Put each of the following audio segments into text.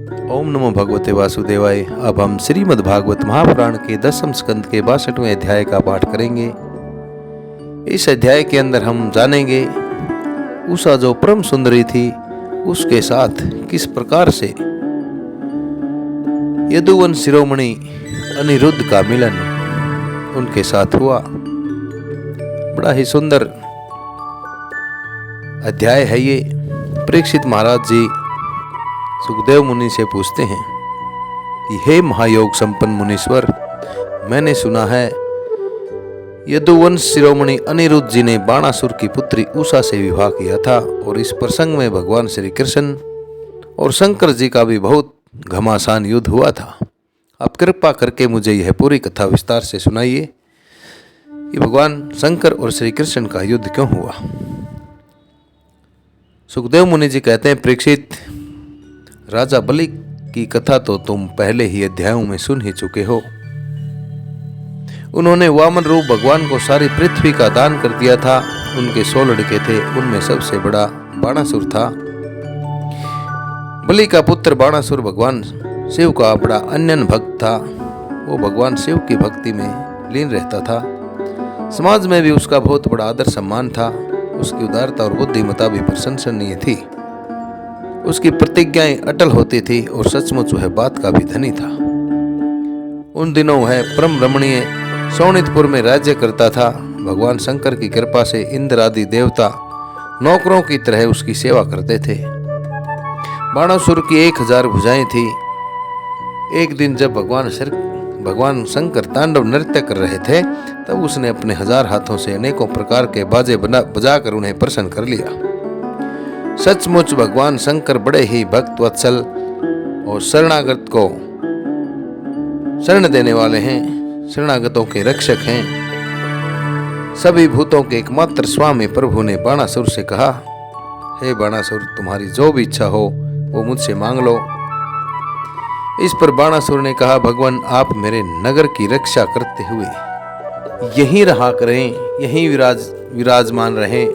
ओम नमो भगवते वासुदेवाय। अब हम श्रीमद् भागवत महापुराण के 10वें स्कंद के 62वें अध्याय का पाठ करेंगे। इस अध्याय के अंदर हम जानेंगे उषा जो परम सुंदरी थी उसके साथ किस प्रकार से यदुवंश शिरोमणि अनिरुद्ध का मिलन उनके साथ हुआ। बड़ा ही सुंदर अध्याय है ये। परीक्षित महाराज जी सुखदेव मुनि से पूछते हैं कि हे महायोग संपन्न मुनीश्वर, मैंने सुना है यदुवंश शिरोमणि अनिरुद्ध जी ने बाणासुर की पुत्री उषा से विवाह किया था और इस प्रसंग में भगवान श्री कृष्ण और शंकर जी का भी बहुत घमासान युद्ध हुआ था। आप कृपा करके मुझे यह पूरी कथा विस्तार से सुनाइए कि भगवान शंकर और श्री कृष्ण का युद्ध क्यों हुआ। सुखदेव मुनि जी कहते हैं, परीक्षित, राजा बलि की कथा तो तुम पहले ही अध्यायों में सुन ही चुके हो। उन्होंने वामन रूप भगवान को सारी पृथ्वी का दान कर दिया था। उनके 100 लड़के थे, उनमें सबसे बड़ा बाणासुर था। बलि का पुत्र बाणासुर भगवान शिव का बड़ा अन्यन भक्त था। वो भगवान शिव की भक्ति में लीन रहता था। समाज में भी उसका बहुत बड़ा आदर सम्मान था। उसकी उदारता और बुद्धिमत्ता भी प्रशंसनीय थी। उसकी प्रतिज्ञाएं अटल होती थी और सचमुच वह बात का भी धनी था। उन दिनों वह परम रमणीय शोणितपुर में राज्य करता था। भगवान शंकर की कृपा से इंद्र आदि देवता नौकरों की तरह उसकी सेवा करते थे। बाणासुर की 1000 भुजाएं थी। एक दिन जब भगवान शंकर तांडव नृत्य कर रहे थे तब उसने अपने 1000 हाथों से अनेकों प्रकार के बाजे बजाकर उन्हें प्रसन्न कर लिया। सचमुच भगवान शंकर बड़े ही भक्त वत्सल और शरणागत को शरण देने वाले हैं, शरणागतों के रक्षक हैं। सभी भूतों के एकमात्र स्वामी प्रभु ने बाणासुर से कहा, हे बाणासुर, तुम्हारी जो भी इच्छा हो वो मुझसे मांग लो। इस पर बाणासुर ने कहा, भगवान, आप मेरे नगर की रक्षा करते हुए यहीं रहा करें, यहीं विराजमान रहें।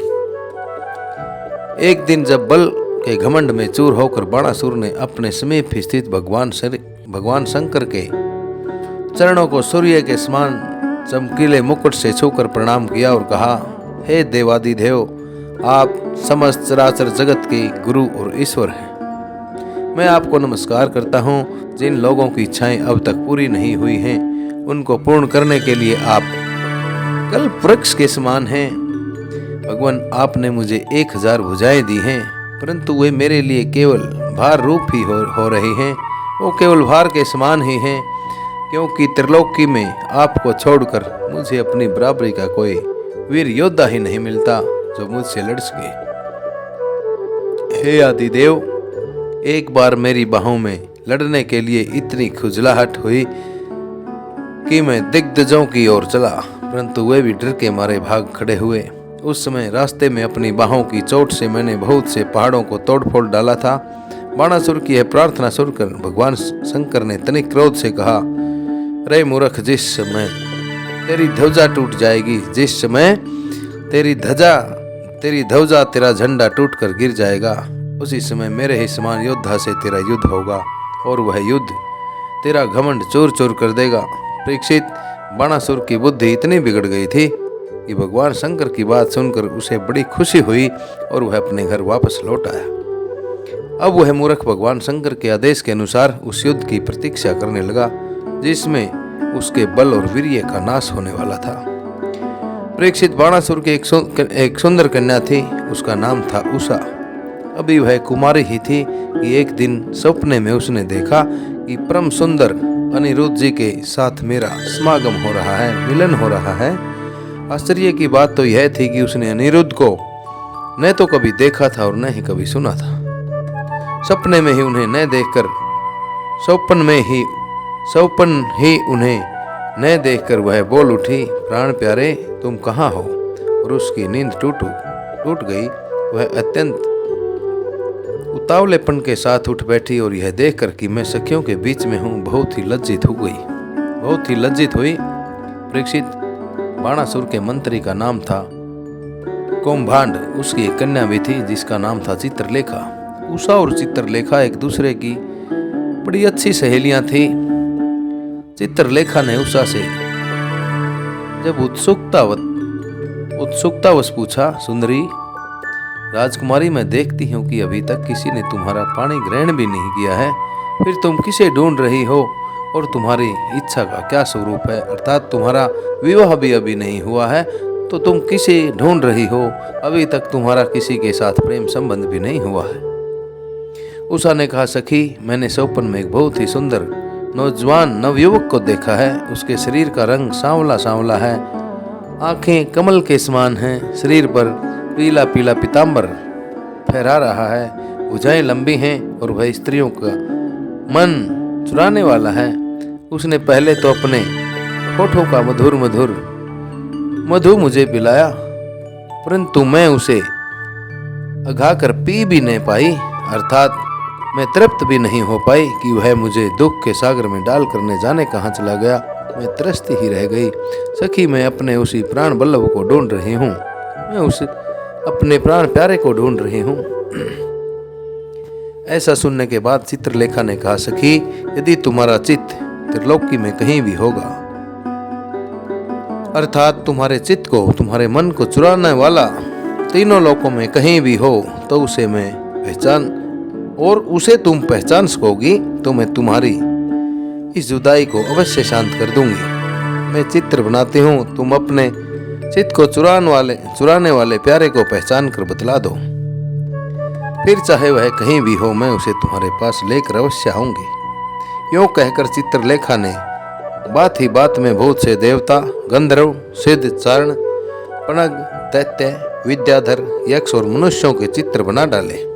एक दिन जब बल के घमंड में चूर होकर बाणासुर ने अपने समीप स्थित भगवान शंकर के चरणों को सूर्य के समान चमकीले मुकुट से छूकर प्रणाम किया और कहा, हे देवादिदेव, आप समस्त चराचर जगत के गुरु और ईश्वर हैं। मैं आपको नमस्कार करता हूँ। जिन लोगों की इच्छाएं अब तक पूरी नहीं हुई हैं उनको पूर्ण करने के लिए आप कल्प वृक्ष के समान हैं। भगवान, आपने मुझे 1000 भुजाएं दी हैं, परंतु वे मेरे लिए केवल भार रूप ही हो रही हैं। वो केवल भार के समान ही हैं, क्योंकि त्रिलोकी में आपको छोड़कर मुझे अपनी बराबरी का कोई वीर योद्धा ही नहीं मिलता जो मुझसे लड़ सके। हे आदिदेव, एक बार मेरी बाहों में लड़ने के लिए इतनी खुजलाहट हुई कि मैं दिग्गजों की ओर चला, परंतु वे भी डर के मारे भाग खड़े हुए। उस समय रास्ते में अपनी बाहों की चोट से मैंने बहुत से पहाड़ों को तोड़ फोड़ डाला था। बाणासुर की यह प्रार्थना सुनकर भगवान शंकर ने तनिक क्रोध से कहा, रे मूर्ख, जिस समय तेरी ध्वजा टूट जाएगी, जिस समय तेरी ध्वजा तेरा झंडा टूटकर गिर जाएगा, उसी समय मेरे ही समान योद्धा से तेरा युद्ध होगा और वह युद्ध तेरा घमंड चूर चूर कर देगा। परीक्षित, बाणासुर की बुद्धि इतनी बिगड़ गई थी कि भगवान शंकर की बात सुनकर उसे बड़ी खुशी हुई और वह अपने घर वापस लौट आया। अब वह मूर्ख भगवान शंकर के आदेश के अनुसार उस युद्ध की प्रतीक्षा करने लगा जिसमें उसके बल और वीर्य का नाश होने वाला था। परीक्षित, बाणासुर की एक सुंदर कन्या थी, उसका नाम था उषा। अभी वह कुमारी ही थी कि एक दिन सपने में उसने देखा कि परम सुंदर अनिरुद्ध जी के साथ मेरा समागम हो रहा है, मिलन हो रहा है। आश्चर्य की बात तो यह थी कि उसने अनिरुद्ध को न तो कभी देखा था और न ही कभी सुना था। सपन ही उन्हें न देखकर वह बोल उठी, प्राण प्यारे, तुम कहाँ हो? और उसकी नींद टूट गई। वह अत्यंत उतावलेपन के साथ उठ बैठी और यह देखकर कि मैं सखियों के बीच में हूँ बहुत ही लज्जित हुई। परीक्षित, बाणासुर के मंत्री का नाम था कुंभांड। उसकी एक कन्या भी थी जिसका नाम था चित्रलेखा। उषा और चित्रलेखा एक दूसरे की बड़ी अच्छी सहेलियां थी। चित्रलेखा ने उषा से जब उत्सुकतावश पूछा, सुंदरी राजकुमारी, मैं देखती हूँ कि अभी तक किसी ने तुम्हारा पाणी ग्रहण भी नहीं किया है, फिर तुम किसे ढूंढ रही हो और तुम्हारी इच्छा का क्या स्वरूप है? अर्थात तुम्हारा विवाह भी अभी नहीं हुआ है तो तुम किसे ढूंढ रही हो? अभी तक तुम्हारा किसी के साथ प्रेम संबंध भी नहीं हुआ है। उषा ने कहा, सखी, मैंने स्वप्न में एक बहुत ही सुंदर नौजवान नवयुवक को देखा है। उसके शरीर का रंग सांवला सांवला है, आंखें कमल के समान हैं, शरीर पर पीला पीला पीतांबर फहरा रहा है, भुजाएं लंबी हैं और वह स्त्रियों का मन चुराने वाला है। उसने पहले तो अपने होठों का मधु मुझे पिलाया, परंतु मैं उसे अघाकर पी भी नहीं पाई, अर्थात मैं तृप्त भी नहीं हो पाई कि वह मुझे दुख के सागर में डाल करने जाने कहाँ चला गया। मैं तरसती ही रह गई। सखी, मैं अपने उसी प्राण बल्लभ को ढूंढ रही हूँ, मैं उस अपने प्राण प्यारे को ढूंढ रही हूँ। ऐसा सुनने के बाद चित्रलेखा ने कहा, सखी, यदि तुम्हारा चित्त त्रिलोकी में कहीं भी होगा, अर्थात तुम्हारे चित्त को, तुम्हारे मन को चुराने वाला तीनों लोकों में कहीं भी हो, तो उसे मैं पहचान और उसे तुम पहचान सकोगी तो मैं तुम्हारी इस जुदाई को अवश्य शांत कर दूंगी। मैं चित्र बनाती हूँ, तुम अपने चित्त को चुराने वाले प्यारे को पहचान कर बतला दो, फिर चाहे वह कहीं भी हो, मैं उसे तुम्हारे पास लेकर अवश्य आऊंगी। यूं कहकर चित्रलेखा ने बात ही बात में बहुत से देवता, गंधर्व, सिद्ध, चारण, पणग, दैत्य, विद्याधर, यक्ष और मनुष्यों के चित्र बना डाले।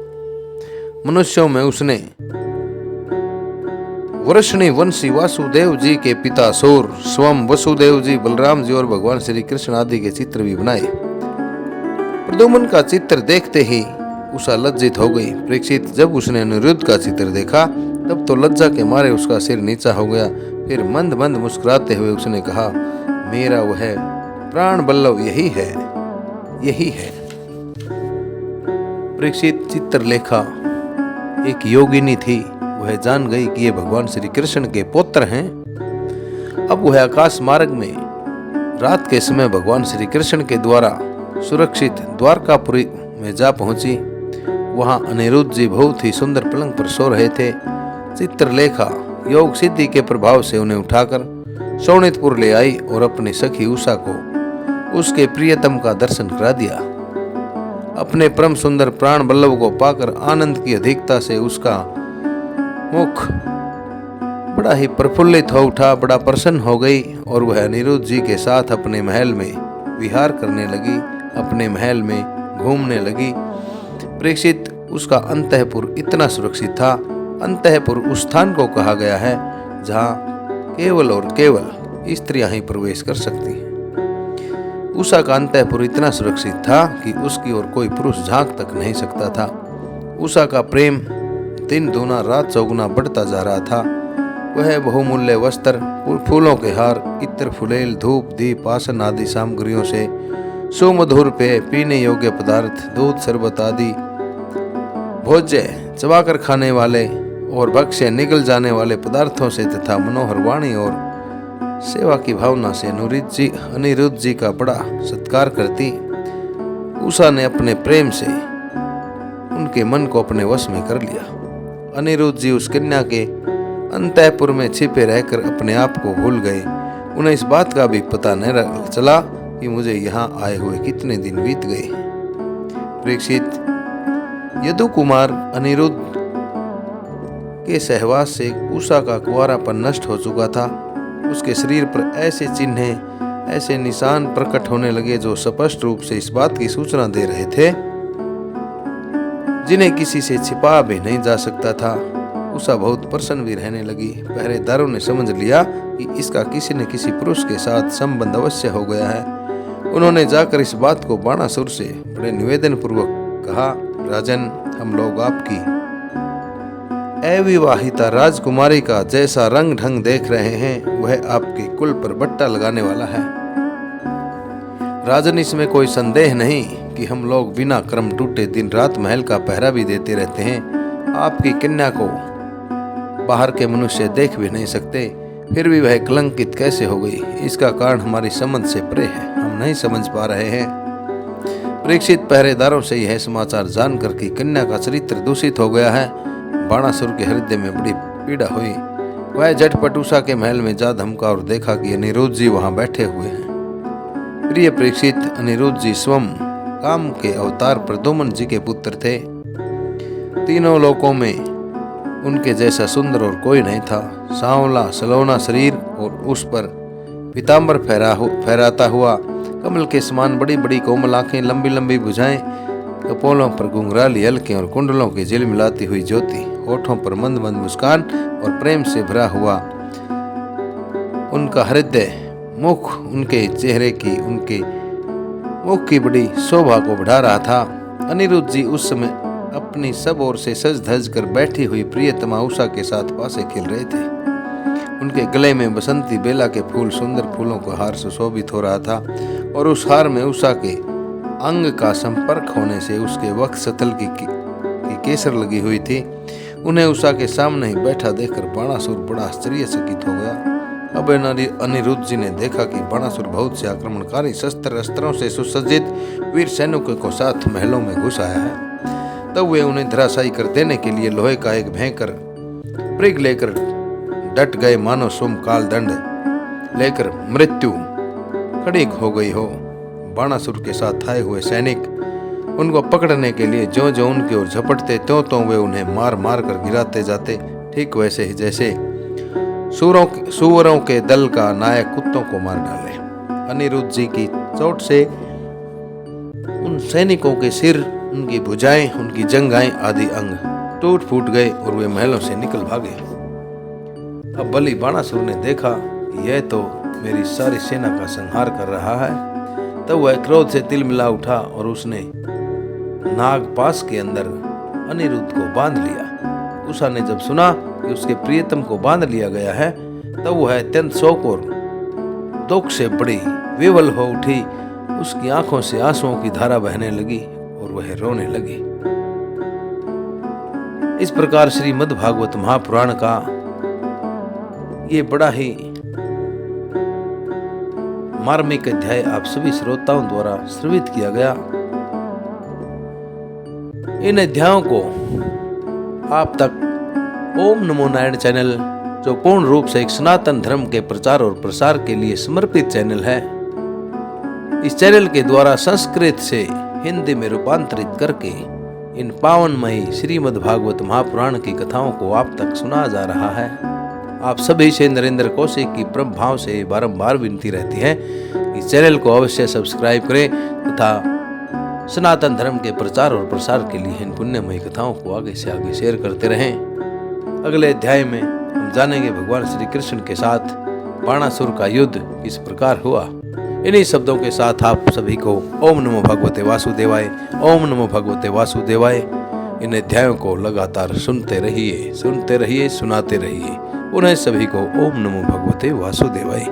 मनुष्यों में उसने वृषणी वंशी वासुदेव जी के पिता सौर, स्वयं वसुदेव जी, बलराम जी और भगवान श्री कृष्ण आदि के चित्र भी बनाए। प्रद्युम्न का चित्र देखते ही उषा लज्जित हो गई। परीक्षित जब उसने अनिरुद्ध का चित्र देखा तब तो लज्जा के मारे उसका सिर नीचा हो गया। फिर मंद मंद मुस्कुराते हुए उसने कहा, मेरा वह प्राण बल्लभ यही है, यही है। परीक्षित, चित्रलेखा एक योगिनी थी। वह जान गई कि ये भगवान श्री कृष्ण के पुत्र हैं। अब वह आकाश मार्ग में रात के समय भगवान श्री कृष्ण के द्वारा सुरक्षित द्वारकापुरी में जा पहुंची। वहां अनिरुद्ध जी बहुत ही सुंदर पलंग पर सो रहे थे। चित्रलेखा योग सिद्धि के प्रभाव से उन्हें उठाकर शोणितपुर ले आई और अपनी सखी उषा को उसके प्रियतम का दर्शन करा दिया। अपने परम सुंदर प्राण बल्लभ को पाकर आनंद की अधिकता से उसका मुख बड़ा ही प्रफुल्लित हो उठा, बड़ा प्रसन्न हो गई और वह अनिरुद्ध जी के साथ अपने महल में विहार करने लगी, अपने महल में घूमने लगी। परीक्षित, उसका अंतःपुर इतना सुरक्षित था। अंतःपुर उस स्थान को कहा गया है जहाँ केवल और केवल स्त्रियां ही प्रवेश कर सकती हैं। उषा का अंतःपुर इतना सुरक्षित था कि उसकी ओर कोई पुरुष झांक तक नहीं सकता था। उषा का प्रेम दिन दूना रात चौगुना बढ़ता जा रहा था। वह बहुमूल्य वस्त्र, फूलों के हार, इत्र, फुलेल, धूप, दीप, आसन आदि सामग्रियों से सुमधुर पेय, पीने योग्य पदार्थ, दूध, शरबत आदि भोज्य, चबाकर खाने वाले और भक्ष्य निगल जाने वाले पदार्थों से तथा मनोहर वाणी और सेवा की भावना से अनिरुद्ध जी का बड़ा सत्कार करती। उषा ने अपने प्रेम से उनके मन को अपने वश में कर लिया। अनिरुद्ध जी उस कन्या के अंतःपुर में छिपे रहकर अपने आप को भूल गए। उन्हें इस बात का भी पता नहीं चला कि मुझे यहाँ आए हुए कितने दिन बीत गए। परीक्षित, यदु कुमार अनिरुद्ध के सहवास से उषा का कुंवारापन नष्ट हो चुका था। उसके शरीर पर ऐसे चिन्ह, ऐसे निशान प्रकट होने लगे जो स्पष्ट रूप से इस बात की सूचना दे रहे थे जिन्हें किसी से छिपा भी नहीं जा सकता था। उषा बहुत प्रसन्न भी रहने लगी। पहरेदारों ने समझ लिया कि इसका किसी न किसी पुरुष के साथ संबंध अवश्य हो गया है। उन्होंने जाकर इस बात को बाणासुर से बड़े निवेदन पूर्वक कहा, राजन, हम लोग आपकी अविवाहिता राजकुमारी का जैसा रंग ढंग देख रहे हैं वह आपके कुल पर बट्टा लगाने वाला है। राजन, इसमें कोई संदेह नहीं कि हम लोग बिना क्रम टूटे दिन रात महल का पहरा भी देते रहते हैं। आपकी कन्या को बाहर के मनुष्य देख भी नहीं सकते, फिर भी वह कलंकित कैसे हो गई, इसका कारण हमारी समझ से परे है, हम नहीं समझ पा रहे हैं। परीक्षित पहरेदारों से यह समाचार जानकर कि कन्या का चरित्र दूषित हो गया है, बाणासुर के हृदय में बड़ी पीड़ा हुई। वह झटपट उषा के महल में जा धमका और देखा कि अनिरुद्ध जी वहां बैठे हुए हैं। प्रिय परीक्षित, अनिरुद्ध जी स्वयं काम के अवतार प्रद्युम्न जी के पुत्र थे। तीनों लोकों में उनके जैसा सुंदर और कोई नहीं था। सांवला सलोना शरीर और उस पर पीताम्बर फहराता हुआ, कमल के समान बड़ी बड़ी कोमल आंखें, लंबी लंबी भुजाएं, कपोलों पर घुंघराली हल्के और कुंडलों की झिल मिलाती हुई ज्योति, होठों पर मंद मंद मुस्कान और प्रेम से भरा हुआ उनका हृदय मुख उनके चेहरे की, उनके मुख की बड़ी शोभा को बढ़ा रहा था। अनिरुद्ध जी उस समय अपनी सब ओर से सज धज कर बैठी हुई प्रियतमा उषा के साथ पासे खेल रहे थे। उनके गले में बसंती बेला के फूल, सुंदर फूलों का हार सुशोभित हो रहा था और उस हार में उषा के अंग का संपर्क होने से उसके वक्षस्थल की केसर लगी हुई थी। उन्हें उषा के सामने ही बैठा देखकर बाणासुर बड़ा आश्चर्यचकित हो गया। अब अनिरुद्ध जी ने देखा कि बाणासुर बहुत से आक्रमणकारी शस्त्र अस्त्रों से सुसज्जित वीर सैनिकों को साथ महलों में घुस आया है। तब वे उन्हें धराशायी कर देने के लिए लोहे का एक भयंकर मृग लेकर डट गए, मानो स्वयं काल दंड लेकर मृत्यु खड़ी हो गई हो। बाणासुर के साथ आए हुए सैनिक उनको पकड़ने के लिए जो जो उनकी ओर झपटते, त्यों वे उन्हें मार मार कर गिराते जाते, ठीक वैसे ही जैसे सुअरों के दल का नायक कुत्तों को मार डाले। अनिरुद्ध जी की चोट से उन सैनिकों के सिर, उनकी भुजाएं, उनकी जंघाएं आदि अंग टूट फूट गए और वे महलों से निकल भागे। अब बलि बाणासुर ने देखा कि यह तो मेरी सारी सेना का संहार कर रहा है। तब वह क्रोध से तिलमिला उठा और उसने नागपाश के अंदर अनिरुद्ध को बांध लिया। उषा ने जब सुना कि उसके प्रियतम को बांध लिया गया है, तब वह अत्यंत शोक और दुख से बड़ी विवल हो उठी। उसकी आंखों से आंसुओं की धारा बहने लगी और वह रोने लगी। इस प्रकार श्रीमद् भागवत महापुराण का ये बड़ा ही मार्मिक अध्याय आप सभी श्रोताओं द्वारा श्रवित किया गया। इन अध्यायों को आप तक ओम नमो नारायण चैनल, जो पूर्ण रूप से एक सनातन धर्म के प्रचार और प्रसार के लिए समर्पित चैनल है, इस चैनल के द्वारा संस्कृत से हिंदी में रूपांतरित करके इन पावनमयी श्रीमद् भागवत महापुराण की कथाओं को आप तक सुना जा रहा है। आप सभी से नरेंद्र कौशिक की परम भाव से बारंबार विनती रहती है, इस चैनल को अवश्य सब्सक्राइब करें तथा सनातन धर्म के प्रचार और प्रसार के लिए इन पुण्यमयी कथाओं को आगे से आगे शेयर करते रहें। अगले अध्याय में हम जानेंगे भगवान श्री कृष्ण के साथ बाणासुर का युद्ध किस प्रकार हुआ। इन्हीं शब्दों के साथ आप सभी को ओम नमो भगवते वासुदेवाय, ओम नमो भगवते वासुदेवाय। इन अध्यायों को लगातार सुनते रहिए, सुनाते रहिए। उन्हें सभी को ओम नमो भगवते वासुदेवाय।